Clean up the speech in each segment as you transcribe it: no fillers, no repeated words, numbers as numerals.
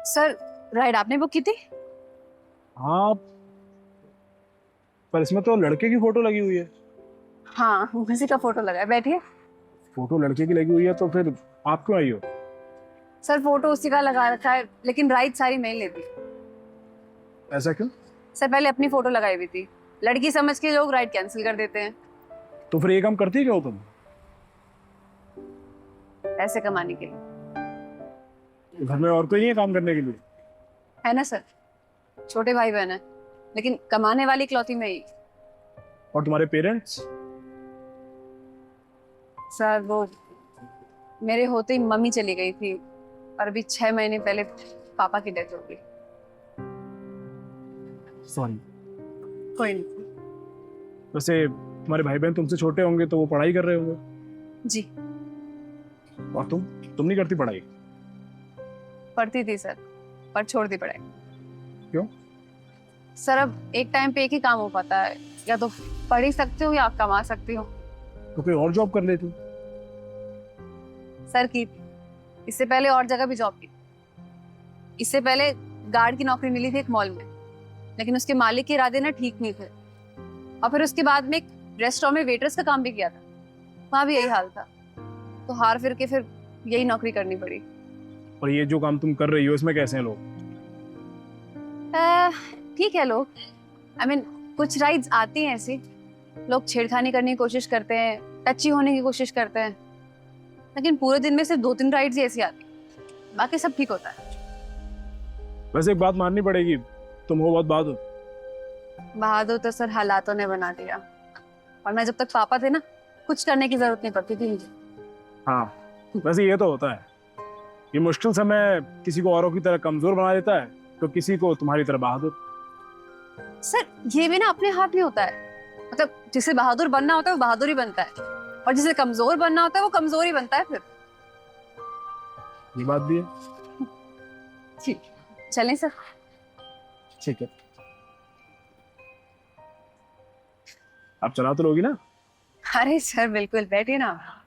Sir ride आपने book की थी? हाँ, पर इसमें तो लड़के की फोटो लगी हुई है। हाँ उसी का फोटो लगा है, बैठिए। फोटो लड़के की लगी हुई है तो फिर आप क्यों आई हो? सर फोटो उसी का लगा रखा है, लेकिन राइड सारी मैं ही लेती। ऐसा क्यों? सर पहले अपनी फोटो लगाई हुई थी, लड़की समझ के लोग राइड कैंसिल कर देते हैं तो फिर ये काम करती क्यों हो तुम? पैसे कमाने के लिए। घर में और कोई नहीं है काम करने के लिए? है ना सर, छोटे भाई बहन है, लेकिन कमाने वाली इकलौती मैं ही। और तुम्हारे पेरेंट्स? सर वो मेरे होते ही मम्मी चली गई थी, और अभी 6 महीने पहले पापा की डेथ हो गई। सॉरी। कोई नहीं। वैसे तुम्हारे भाई बहन तुमसे छोटे होंगे तो वो पढ़ाई कर रहे होंगे। जी और तुम नहीं करती पढ़ाई? पढ़ती थी सर, पर छोड़ दी पढ़ाई। क्यों? सर अब एक टाइम पे एक ही काम हो पाता है, या तो पढ़ ही सकते हो या आप कमा सकती हो। तो कोई और जॉब कर लेती। सर की इससे पहले और जगह भी जॉब की। इससे पहले गार्ड की नौकरी मिली थी एक मॉल में, लेकिन उसके मालिक के इरादे ना ठीक नहीं थे। और फिर उसके बाद में एक रेस्टोरेंट में वेटर्स का काम भी किया था, वहां भी यही हाल था। तो हार फिर के फिर यही नौकरी करनी पड़ी। और ये जो काम तुम कर रही हो इसमें कैसे हैं लोग? ठीक है लोग, आई मीन कुछ राइड्स आती हैं ऐसी, लोग छेड़खानी करने की कोशिश करते हैं, टची होने की कोशिश करते हैं, लेकिन पूरे दिन में सिर्फ 2-3 राइड्स ही ऐसी आती हैं, बाकी सब ठीक होता है। वैसे एक बात माननी पड़ेगी, तुम हो बहुत बहादुर। बहादुर तो सर हालातों ने बना दिया, और मैं जब तक पापा थे ना, कुछ करने की जरूरत नहीं पड़ती थी मुझे। हाँ, वैसे ये तो होता है, ये मुश्किल समय किसी को औरों की तरह कमजोर बना देता है, तो किसी को तुम्हारी तरह बहादुर। सर ये भी ना अपने हाथ में होता है, मतलब जिसे बहादुर बनना होता है वो बहादुर ही बनता है, और जिसे कमजोर बनना होता है वो कमजोर ही बनता है फिर। ये बात भी है। ठीक, चलें सर? ठीक है, आप चला तो लोगी ना? अरे सर बिल्कुल, बैठिए ना।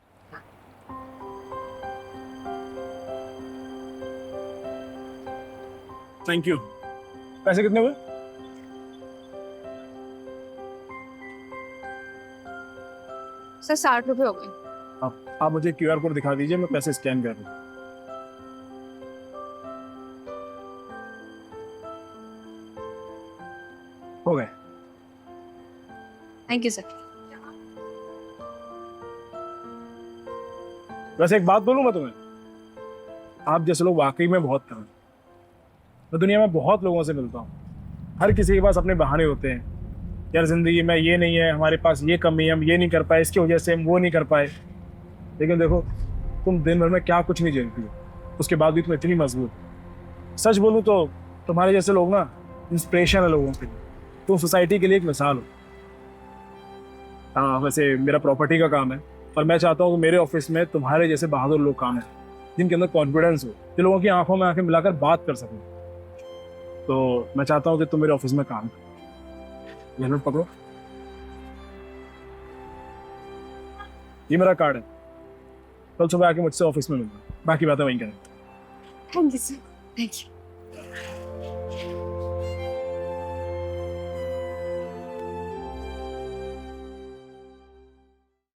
Thank you. पैसे कितने हुए? सर 60 रुपए हो गए। आप मुझे क्यूआर कोड दिखा दीजिए, मैं पैसे स्कैन कर दूँ। हो गए। Thank you sir. वैसे एक बात बोलूं मैं तुम्हें, आप जैसे लोग वाकई में बहुत कम हैं। मैं दुनिया में बहुत लोगों से मिलता हूँ, हर किसी के पास अपने बहाने होते हैं। यार जिंदगी में ये नहीं है, हमारे पास ये कमी है, हम ये नहीं कर पाए, इसकी वजह से हम वो नहीं कर पाए। लेकिन देखो, तुम दिन भर में क्या कुछ नहीं झेलती हो, उसके बाद भी तुम इतनी मजबूत। सच बोलूं तो तुम्हारे जैसे लोग ना इंस्पिरेशन है लोगों के लिए, तुम सोसाइटी के लिए एक मिसाल हो। हाँ, वैसे मेरा प्रॉपर्टी का काम है, और मैं चाहता हूँ कि मेरे ऑफिस में तुम्हारे जैसे बहादुर लोग काम है, जिनके अंदर कॉन्फिडेंस हो, जो लोगों की आंखों में आंखें मिलाकर बात कर सकें। तो मैं चाहता हूँ कि तुम मेरे ऑफिस में काम करो। ये नोट पकड़ो, ये मेरा कार्ड है। कल सुबह आके मुझसे ऑफिस में मिलना, बाकी बातें वहीं करें। Thank you sir, thank you.